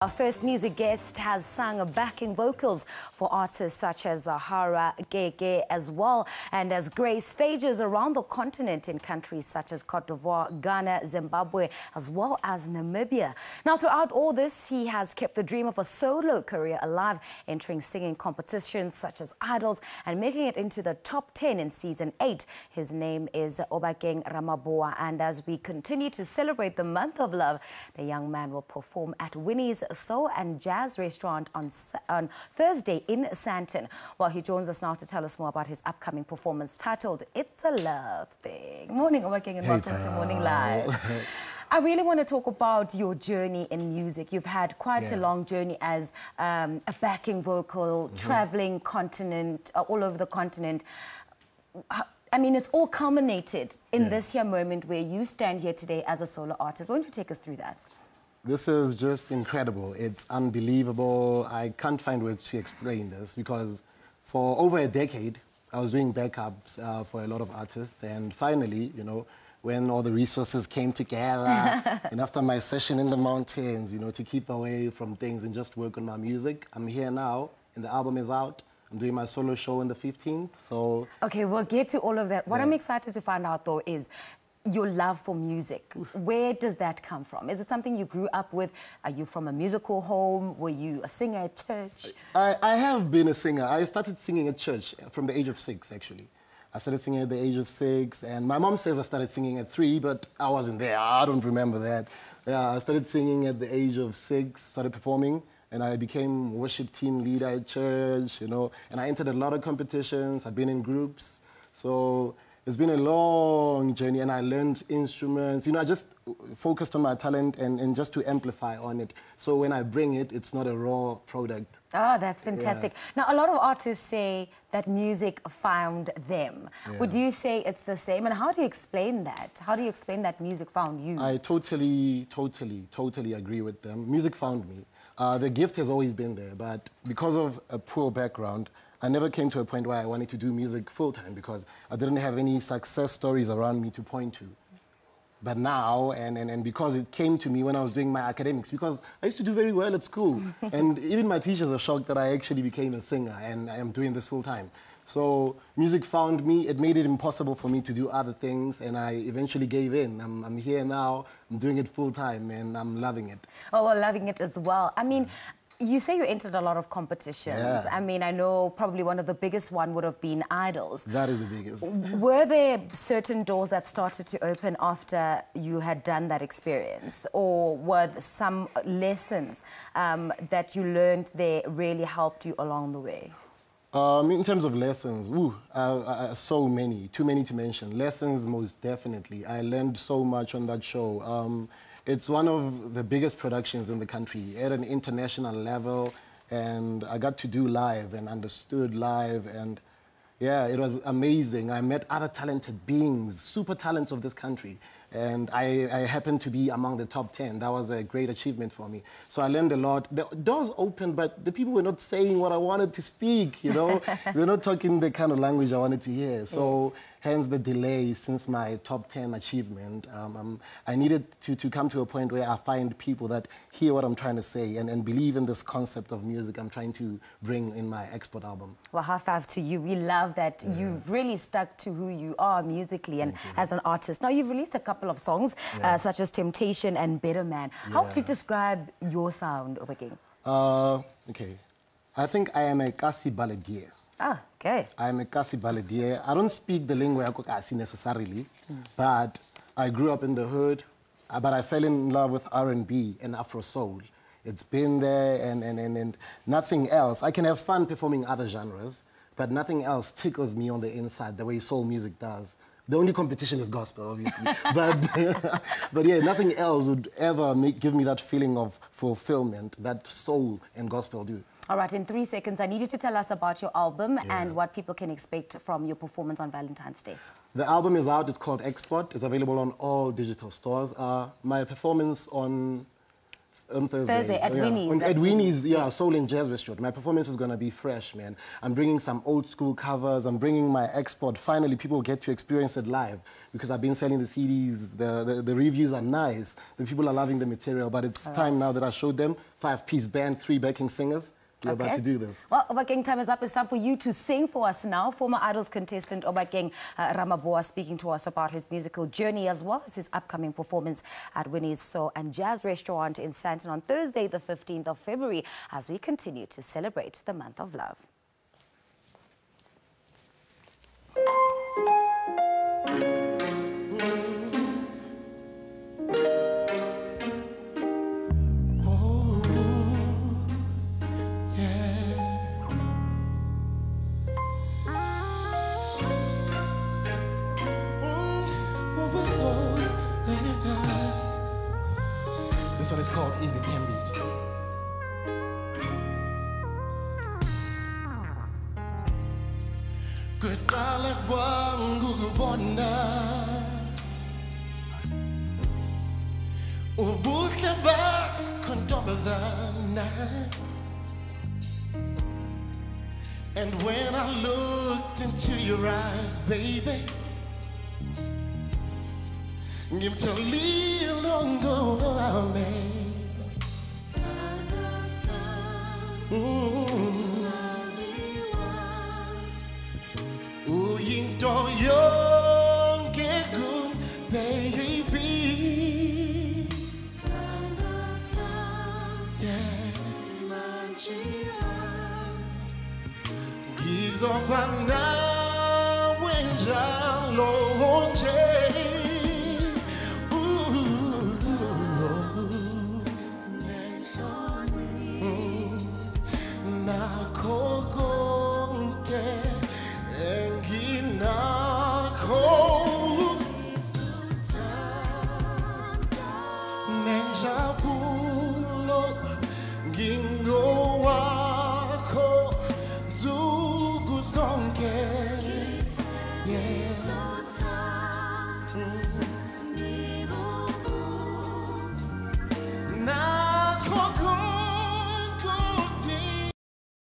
Our first music guest has sung backing vocals for artists such as Zahara, Gege as well, and has graced stages around the continent in countries such as Cote d'Ivoire, Ghana, Zimbabwe, as well as Namibia. Now, throughout all this, he has kept the dream of a solo career alive, entering singing competitions such as Idols and making it into the top 10 in season 8. His name is Obakeng Ramaboa, and as we continue to celebrate the month of love, the young man will perform at Winnie's Soul and Jazz restaurant on Thursday in Sandton. Well, he joins us now to tell us more about his upcoming performance titled It's a Love Thing. Morning, Obakeng, and welcome to Morning Live. I really want to talk about your journey in music. You've had quite a long journey as a backing vocal, traveling continent, all over the continent. I mean, it's all culminated in this here moment where you stand here today as a solo artist. Why don't you take us through that? This is just incredible. It's unbelievable. I can't find words to explain this because for over a decade, I was doing backups for a lot of artists. And finally, you know, when all the resources came together and after my session in the mountains, you know, to keep away from things and just work on my music, I'm here now and the album is out. I'm doing my solo show on the 15th, so... Okay, we'll get to all of that. What I'm excited to find out, though, is your love for music. Where does that come from? Is it something you grew up with? Are you from a musical home? Were you a singer at church? I have been a singer. I started singing at church from the age of 6, actually. I started singing at the age of 6, and my mom says I started singing at 3, but I wasn't there. I don't remember that. Yeah, I started singing at the age of 6, started performing, and I became worship team leader at church, you know, and I entered a lot of competitions. I've been in groups, so it's been a long journey, and I learned instruments. You know, I just focused on my talent and just to amplify on it. So when I bring it, it's not a raw product. Oh, that's fantastic. Now, a lot of artists say that music found them. Would you say it's the same? And how do you explain that? How do you explain that music found you? I totally agree with them. Music found me. The gift has always been there, but because of a poor background, I never came to a point where I wanted to do music full-time because I didn't have any success stories around me to point to. But now, and because it came to me when I was doing my academics, because I used to do very well at school, and even my teachers are shocked that I actually became a singer and I am doing this full-time. So music found me, it made it impossible for me to do other things, and I eventually gave in. I'm here now, I'm doing it full-time, and I'm loving it. Oh, well, loving it as well. I mean, you say you entered a lot of competitions. I mean, I know probably one of the biggest one would have been Idols. That is the biggest. Were there certain doors that started to open after you had done that experience? Or were there some lessons that you learned there really helped you along the way? In terms of lessons, so many, too many to mention. Lessons, most definitely. I learned so much on that show. It's one of the biggest productions in the country at an international level, and I got to do live and understood live, and yeah, it was amazing. I met other talented beings, super talents of this country, and I happened to be among the top 10. That was a great achievement for me. So I learned a lot. The doors opened, but the people were not saying what I wanted to speak, you know? They're not talking the kind of language I wanted to hear. So hence the delay since my top 10 achievement. I needed to come to a point where I find people that hear what I'm trying to say and believe in this concept of music I'm trying to bring in my export album. Well, high five to you. We love that you've really stuck to who you are musically and as an artist. Now, you've released a couple of songs, such as Temptation and Better Man. How would you describe your sound, Obakeng? Okay. I think I am a Kasi Baladier. Ah, okay. I'm a Kasi Baladier. I don't speak the lingua Kasi necessarily, but I grew up in the hood, but I fell in love with R&B and Afro Soul. It's been there and nothing else. I can have fun performing other genres, but nothing else tickles me on the inside the way soul music does. The only competition is gospel, obviously. but yeah, nothing else would ever give me that feeling of fulfillment that soul and gospel do. All right, in 3 seconds, I need you to tell us about your album and what people can expect from your performance on Valentine's Day. The album is out. It's called Export. It's available on all digital stores. My performance on On Thursday. Thursday at Winnie's. At Winnie's, yeah, Soul and Jazz Restaurant. My performance is going to be fresh, man. I'm bringing some old school covers. I'm bringing my export. Finally, people get to experience it live because I've been selling the CDs. The reviews are nice. The people are loving the material. But it's time now that I showed them. 5-piece band, 3 backing singers. We're about to do this. Well, Obakeng, time is up. It's time for you to sing for us now. Former Idols contestant Obakeng Ramaboa speaking to us about his musical journey as well as his upcoming performance at Winnie's Soul and Jazz Restaurant in Sandton on Thursday, the 15th of February, as we continue to celebrate the month of love. This one is called Easy Tembis. Kudala kwangu kubona ubuhle bakho ntombazana. And when I looked into your eyes, baby, give to little longer away. Uyinto yonke kum, baby. Yeah. Gizofana wenjalo nje. Yeah.